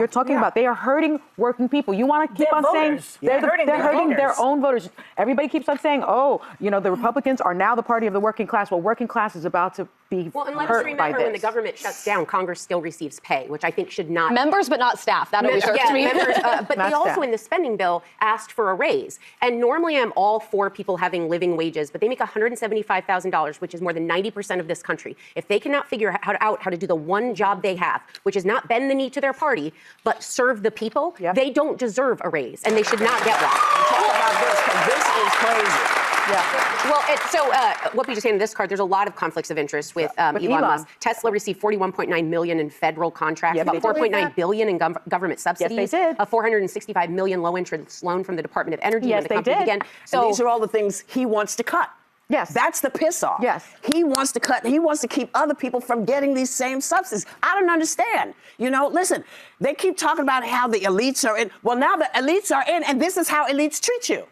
they're talking about. They are hurting working people. You want to keep on saying they're hurting their own voters. Everybody keeps on saying, oh, you know, the Republicans are now the party of the working class. Well, working class is about to be and let hurt us remember by when the government shuts down, Congress still receives pay, which I think should not. Members, but not staff. That always hurts me. Members, but they also, in the spending bill, asked for a raise. And normally I'm all for people having living wages, but they make $175,000, which is more than 90% of this country. If they cannot figure out how to do the one job they have, which is not bend the knee to their party, but serve the people, they don't deserve a raise, and they should not get one. Talk about this, because this is crazy. Yeah. Well, what we just handed this card, there's a lot of conflicts of interest with Elon Musk. Tesla received $41.9 million in federal contracts, about $4.9 billion in government subsidies, Yes, they did. a $465 million low-interest loan from the Department of Energy. Yes, when the company began. So these are all the things he wants to cut. Yes. That's the piss off. Yes. He wants to cut, he wants to keep other people from getting these same subsidies. I don't understand. You know, listen, they keep talking about how the elites are in. Well, now the elites are in, and this is how elites treat you.